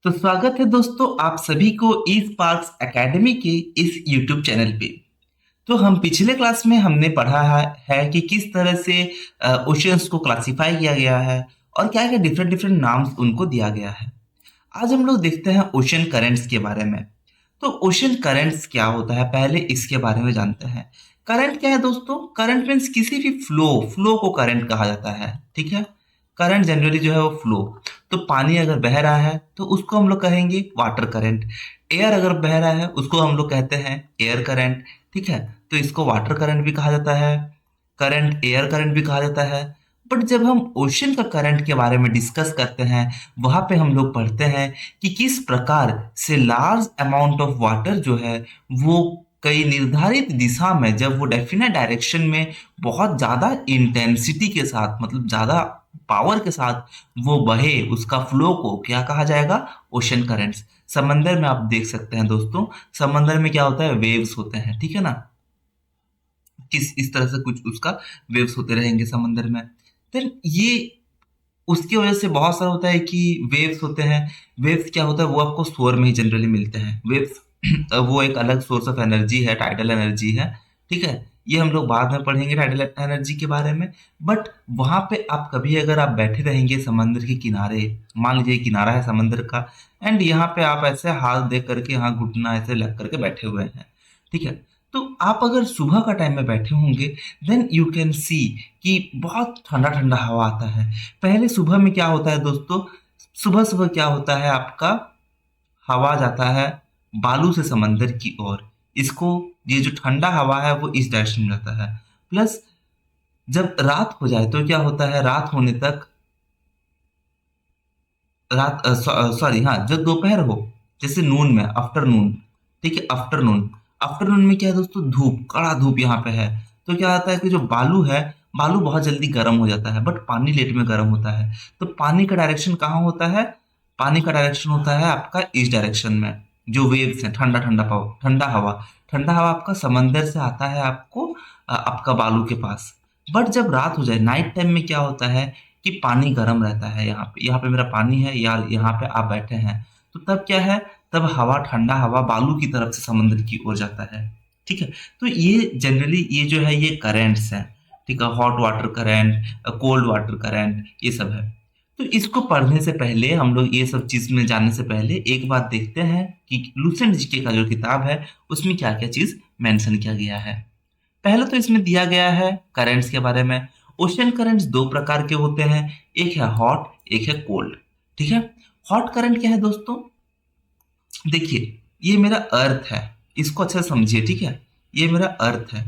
तो स्वागत है दोस्तों आप सभी को ई स्पार्क्स एकेडमी के इस यूट्यूब चैनल पे। तो हम पिछले क्लास में हमने पढ़ा है कि किस तरह से ओशियंस को क्लासिफाई किया गया है और क्या क्या डिफरेंट डिफरेंट नाम्स उनको दिया गया है। आज हम लोग देखते हैं ओशियन करेंट्स के बारे में। तो ओशियन करेंट्स क्या होता है, पहले इसके बारे में जानते हैं। करंट क्या है दोस्तों? करंट मीन्स किसी भी फ्लो को करंट कहा जाता है। ठीक है, करंट जनरली जो है वो फ्लो। तो पानी अगर बह रहा है तो उसको हम लोग कहेंगे वाटर करंट। एयर अगर बह रहा है उसको हम लोग कहते हैं एयर करंट। ठीक है, तो इसको वाटर करंट भी कहा जाता है, करंट एयर करंट भी कहा जाता है। बट जब हम ओशन का करंट के बारे में डिस्कस करते हैं, वहां पे हम लोग पढ़ते हैं कि किस प्रकार से लार्ज अमाउंट ऑफ वाटर जो है वो कई निर्धारित दिशा में, जब वो डेफिनेट डायरेक्शन में बहुत ज्यादा इंटेंसिटी के साथ, मतलब ज्यादा पावर के साथ वो बहे, उसका फ्लो को क्या कहा जाएगा? Ocean currents. समंदर में आप देख सकते हैं दोस्तों, समंदर में क्या होता है? वेव्स होते हैं। ठीक है ना, किस इस तरह से कुछ उसका वेव्स होते रहेंगे समंदर में। देन ये उसकी वजह से बहुत सारा होता है कि वेव्स होते हैं। वेव्स क्या होता है? वो आपको शोर में ही जनरली मिलते हैं वेव्स। वो एक अलग सोर्स ऑफ एनर्जी है, टाइडल एनर्जी है। ठीक है, ये हम लोग बाद में पढ़ेंगे टाइडल एनर्जी के बारे में। बट वहां पे आप कभी अगर आप बैठे रहेंगे समंदर के किनारे, मान लीजिए किनारा है समंदर का, एंड यहाँ पे आप ऐसे हाथ दे करके, यहाँ घुटना ऐसे लग करके बैठे हुए हैं। ठीक है, तो आप अगर सुबह का टाइम में बैठे होंगे, देन यू कैन सी कि बहुत ठंडा ठंडा हवा आता है। पहले सुबह में क्या होता है दोस्तों? सुबह सुबह क्या होता है आपका? हवा जाता है बालू से समंदर की ओर। इसको, ये जो ठंडा हवा है वो इस डायरेक्शन में रहता है। प्लस जब रात हो जाए तो क्या होता है? रात होने तक, सॉरी हाँ, जब दोपहर हो, जैसे नून में, आफ्टरनून। ठीक है, आफ्टरनून, आफ्टरनून में क्या है दोस्तों? धूप, कड़ा धूप यहाँ पे है। तो क्या होता है कि जो बालू है, बालू बहुत जल्दी गर्म हो जाता है, बट पानी लेट में गर्म होता है। तो पानी का डायरेक्शन कहाँ होता है? पानी का डायरेक्शन होता है आपका इस डायरेक्शन में। जो वेव्स है, ठंडा ठंडा पाव, ठंडा हवा, ठंडा हवा आपका समंदर से आता है आपको, आपका बालू के पास। बट जब रात हो जाए, नाइट टाइम में क्या होता है कि पानी गर्म रहता है। यहाँ पे मेरा पानी है यार, यहाँ पे आप बैठे हैं, तो तब क्या है? तब हवा, ठंडा हवा बालू की तरफ से समुद्र की ओर जाता है। ठीक है, तो ये जनरली ये जो है ये करेंट्स हैं। ठीक है, hot water current, cold water current, ये सब है। तो इसको पढ़ने से पहले, हम लोग ये सब चीज में जानने से पहले एक बात देखते हैं कि लूसेंट जीके का जो किताब है उसमें क्या क्या चीज मेंशन किया गया है। पहले तो इसमें दिया गया है करंट्स के बारे में। ओशन करंट्स दो प्रकार के होते हैं, एक है हॉट, एक है कोल्ड। ठीक है, हॉट करंट क्या है दोस्तों? देखिए, ये मेरा अर्थ है, इसको अच्छा से समझिए। ठीक है, ये मेरा अर्थ है,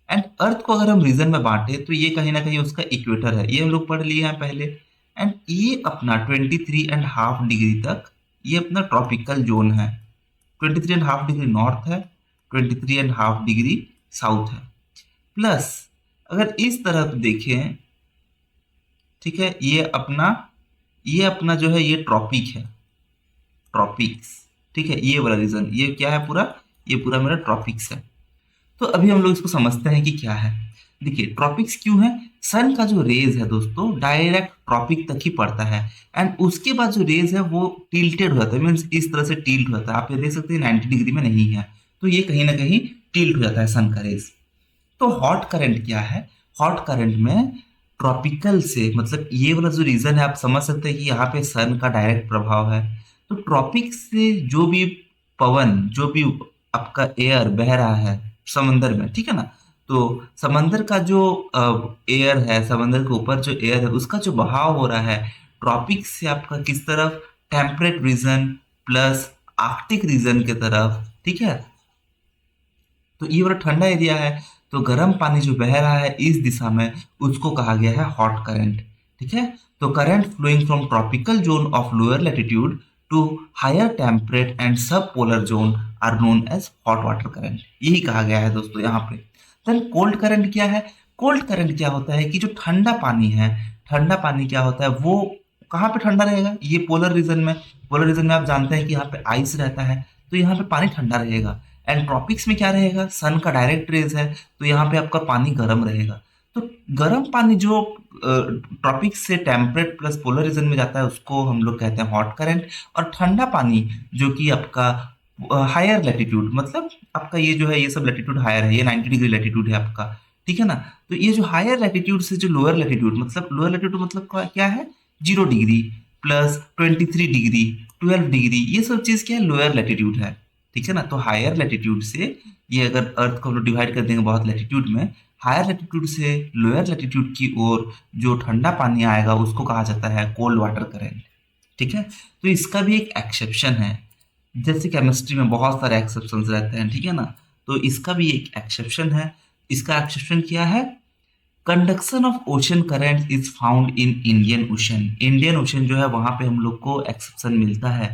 एंड अर्थ को अगर हम रीजन में बांटे तो ये कहीं ना कहीं उसका इक्वेटर है, ये हम लोग पढ़ लिए हैं पहले। एंड ये अपना 23.5 डिग्री तक, ये अपना ट्रॉपिकल जोन है। 23.5 डिग्री नॉर्थ है, 23.5 डिग्री साउथ है। प्लस अगर इस तरफ देखें, ठीक है, ये अपना जो है ये ट्रॉपिक है, ट्रॉपिक्स। ठीक है, ये वाला रीजन, ये क्या है पूरा? ये पूरा मेरा ट्रॉपिक्स है। तो अभी हम लोग इसको समझते हैं कि क्या है। देखिए, ट्रॉपिक्स क्यों है? सन का जो रेज है दोस्तों डायरेक्ट ट्रॉपिक तक ही पड़ता है, एंड उसके बाद जो रेज है वो टिल्टेड हो जाता है, मीन्स इस तरह से टिल्ट हो जाता है। आप ये देख सकते हैं 90 डिग्री में नहीं है, तो ये कहीं ना कहीं टिल्ट हो जाता है सन का रेज। तो हॉट करंट क्या है? हॉट करंट में ट्रॉपिकल से, मतलब ये वाला जो रीजन है, आप समझ सकते हैं कि यहाँ पे सन का डायरेक्ट प्रभाव है। तो ट्रॉपिक से जो भी पवन, जो भी आपका एयर बह रहा है समंदर में, ठीक है ना, तो समंदर का जो एयर है, समंदर के ऊपर जो एयर है, उसका जो बहाव हो रहा है ट्रॉपिक से आपका किस तरफ? Temperate region plus Arctic region के तरफ। ठीक है, तो ये वाला ठंडा एरिया है, तो गर्म पानी जो बह रहा है इस दिशा में, उसको कहा गया है हॉट करंट। ठीक है, तो current flowing from tropical zone of lower latitude to higher temperate and sub polar zone are known as hot water current, यही कहा गया है दोस्तों यहाँ पे। देन कोल्ड करंट क्या है? कोल्ड करंट क्या होता है कि जो ठंडा पानी है, ठंडा पानी क्या होता है, वो कहाँ पे ठंडा रहेगा? ये पोलर रीजन में। पोलर रीजन में आप जानते हैं कि यहाँ पे आइस रहता है, तो यहाँ पे पानी ठंडा रहेगा। एंड ट्रॉपिक्स में क्या रहेगा? सन का डायरेक्ट रेज है, तो यहाँ पे आपका पानी गर्म रहेगा। तो गर्म पानी जो ट्रॉपिक से टेम्परेट प्लस पोलर रीजन में जाता है उसको हम लोग कहते हैं हॉट करंट। और ठंडा पानी जो कि आपका हायर लैटिट्यूड, मतलब आपका ये जो है ये सब लैटिट्यूड हायर है, ये 90 डिग्री लैटिट्यूड है आपका, ठीक है ना। तो ये जो हायर लैटिट्यूड से जो लोअर लैटिट्यूड, मतलब लोअर लैटिट्यूड मतलब क्या है, 0 डिग्री प्लस 23 डिग्री, 12 डिग्री, ये सब चीज़ क्या है, लोअर लैटिट्यूड है, ठीक है ना। तो हायर लैटिट्यूड से, ये अगर अर्थ को हम लोग डिवाइड कर देंगे बहुत लैटिट्यूड में, हायर लैटिट्यूड से लोअर लैटिट्यूड की ओर जो ठंडा पानी आएगा उसको कहा जाता है कोल्ड वाटर करंट, ठीक है। तो इसका भी एक एक्सेप्शन है, जैसे केमिस्ट्री में बहुत सारे एक्सेप्शंस रहते हैं, ठीक है ना। तो इसका भी एक एक्सेप्शन है। इसका एक्सेप्शन क्या है, conduction of ocean current is found in Indian ocean. Indian ocean जो है वहां पे हम लोग को एक्सेप्शन मिलता है।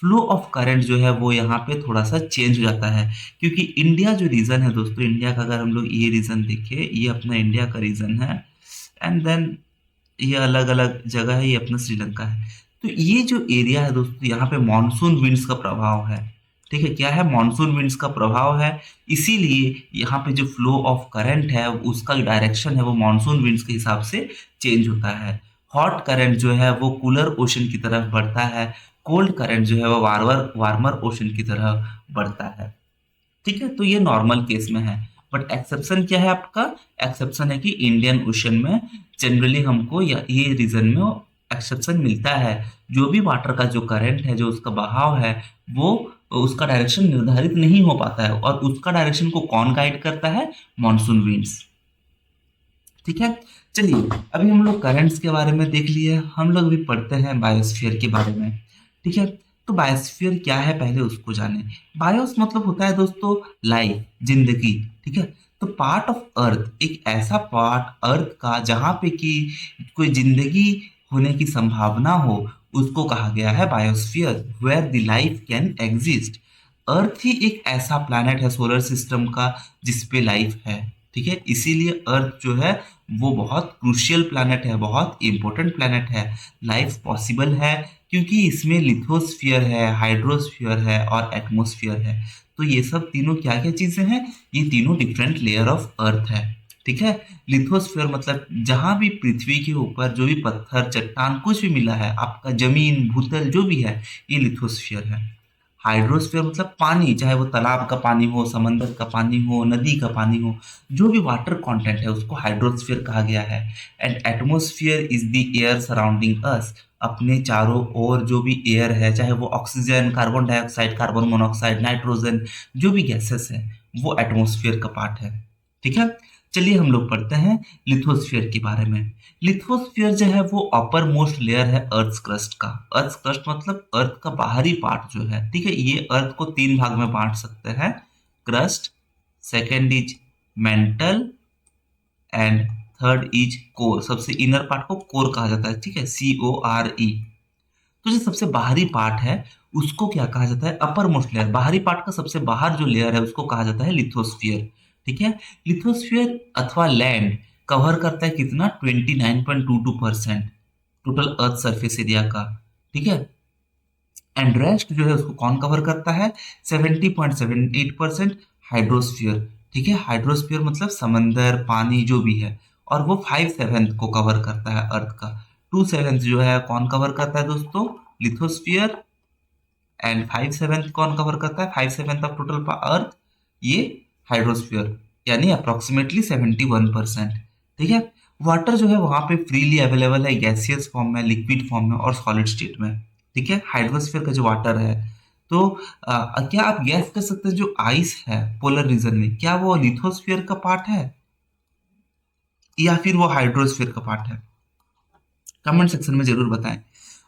फ्लो ऑफ करंट जो है वो यहाँ पे थोड़ा सा चेंज हो जाता है, क्योंकि इंडिया जो रीजन है दोस्तों, इंडिया का अगर हम लोग ये रीजन देखें, ये अपना इंडिया का रीजन है, एंड देन ये अलग अलग जगह है, ये अपना श्रीलंका है। तो ये जो एरिया है दोस्तों, यहाँ पे मानसून विंड्स का प्रभाव है, ठीक है। क्या है, मानसून विंड्स का प्रभाव है, इसीलिए यहाँ पे जो फ्लो ऑफ करंट है उसका डायरेक्शन है वो मानसून विंड्स के हिसाब से चेंज होता है। हॉट करंट जो है वो कूलर ओशन की तरफ बढ़ता है, कोल्ड करंट जो है वो वार्मर वार्मर ओशन की तरफ बढ़ता है, ठीक है। तो ये नॉर्मल केस में है, बट एक्सेप्शन क्या है आपका, एक्सेप्शन है कि इंडियन ओशन में जनरली हमको ये रीजन में एक्सेप्शन मिलता है। जो भी वाटर का जो करंट है, जो उसका बहाव है, वो उसका डायरेक्शन निर्धारित नहीं हो पाता है, और उसका डायरेक्शन को कौन गाइड करता है, मॉनसून विंड्स, ठीक है। चलिए, अभी हम लोग करंट्स के बारे में देख लिए, हम लोग भी पढ़ते हैं बायोस्फीयर के बारे में, ठीक है। तो बायोस्फीयर क्या है पहले उसको जाने। बायोस मतलब होता है दोस्तों लाइफ, जिंदगी, ठीक है। तो पार्ट ऑफ अर्थ, एक ऐसा पार्ट अर्थ का जहाँ पे कि कोई जिंदगी होने की संभावना हो, उसको कहा गया है biosphere, where the life can exist. Earth ही एक ऐसा प्लैनेट है सोलर सिस्टम का जिसपे लाइफ है, ठीक है। इसीलिए अर्थ जो है वो बहुत क्रूशियल प्लैनेट है, बहुत इंपॉर्टेंट प्लैनेट है। लाइफ पॉसिबल है क्योंकि इसमें लिथोस्फीयर है, हाइड्रोस्फीयर है और एटमॉस्फेयर है। तो ये सब तीनों क्या क्या चीजें हैं, ये तीनों डिफरेंट लेयर ऑफ अर्थ है, ठीक है। लिथोस्फीयर मतलब जहां भी पृथ्वी के ऊपर जो भी पत्थर चट्टान कुछ भी मिला है, आपका जमीन भूतल जो भी है, ये लिथोस्फीयर है। हाइड्रोस्फीयर मतलब पानी, चाहे वो तालाब का पानी हो, समंदर का पानी हो, नदी का पानी हो, जो भी वाटर कंटेंट है उसको हाइड्रोस्फीयर कहा गया है। And atmosphere is the air surrounding us. अपने चारों ओर जो भी एयर है, चाहे वो oxygen, carbon dioxide, carbon monoxide, nitrogen, जो भी गैसेस है, वो एटमॉस्फेयर का पार्ट है, ठीक है। चलिए हम लोग पढ़ते हैं लिथोस्फीयर के बारे में। लिथोस्फीयर जो है वो अपर मोस्ट लेयर है अर्थ क्रस्ट का। अर्थ क्रस्ट मतलब अर्थ का बाहरी पार्ट जो है, ठीक है। ये अर्थ को 3 भाग में बांट सकते हैं, crust, second is mental, and third is core. सबसे इनर पार्ट को कोर कहा जाता है, ठीक है, CORE। तो जो सबसे बाहरी पार्ट है उसको क्या कहा जाता है, अपर मोस्ट लेयर। बाहरी पार्ट का सबसे बाहर जो लेयर है उसको कहा जाता है लिथोस्फीयर, ठीक है। लिथोस्फीयर अथवा लैंड कवर करता है कितना, 29.22% टोटल अर्थ सरफेस एरिया का, ठीक है। एंड रेस्ट जो है उसको कौन कवर करता है, 70.78% हाइड्रोस्फीयर, ठीक है। हाइड्रोस्फीयर मतलब समंदर, पानी जो भी है, और वो 5/7 को कवर करता है अर्थ का। 2/7 जो है कौन कवर करता है दोस्तों, लिथोस्फीयर। एंड 5/7 कौन कवर करता है, 5/7 ऑफ टोटल अर्थ, ये हाइड्रोस्फीयर, यानी अप्रोक्सीमेटली 71%, ठीक है। वाटर जो है वहां पे फ्रीली अवेलेबल है, गैसियस फॉर्म में, लिक्विड फॉर्म में और सॉलिड स्टेट में, ठीक है। हाइड्रोस्फीयर का जो वाटर है, तो क्या आप गैस कर सकते हैं जो आइस है पोलर रीजन में, क्या वो लिथोस्फीयर का पार्ट है या फिर वो हाइड्रोस्फीयर का पार्ट है, कमेंट सेक्शन में जरूर बताएं।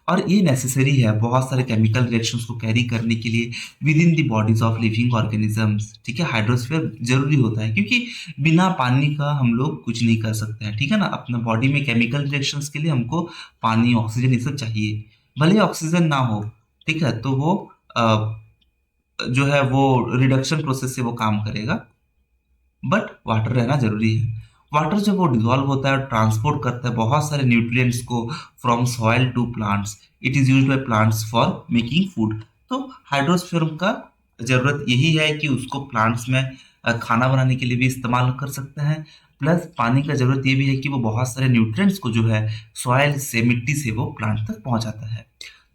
और ये नेसेसरी है बहुत सारे केमिकल रिएक्शंस को कैरी करने के लिए with in the bodies of living organisms, ठीक है। हाइड्रोस्फीयर जरूरी होता है क्योंकि बिना पानी का हम लोग कुछ नहीं कर सकते हैं, ठीक है ना। अपने बॉडी में केमिकल रिएक्शंस के लिए हमको पानी, ऑक्सीजन, ये सब चाहिए। भले ऑक्सीजन ना हो, ठीक है, तो वो जो है वो रिडक्शन प्रोसेस से वो काम करेगा, बट वाटर रहना जरूरी है। वाटर जब वो डिजॉल्व होता है और ट्रांसपोर्ट करता है बहुत सारे न्यूट्रिएंट्स को from soil to plants, it is used by plants for making food. तो हाइड्रोस्फीयर का ज़रूरत यही है कि उसको प्लांट्स में खाना बनाने के लिए भी इस्तेमाल कर सकते हैं। प्लस पानी का ज़रूरत ये भी है कि वो बहुत सारे न्यूट्रिएंट्स को जो है सॉइल से, मिट्टी से वो प्लांट तक पहुँचाता है।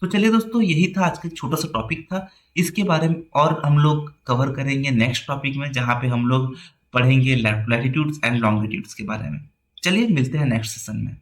तो चलिए दोस्तों, यही था आज का एक छोटा-सा टॉपिक था। इसके बारे में और हम लोग कवर करेंगे नेक्स्ट टॉपिक में, जहाँ पे हम लोग पढ़ेंगे लैटिट्यूड्स एंड लॉन्गिट्यूड्स के बारे में। चलिए मिलते हैं नेक्स्ट सेशन में।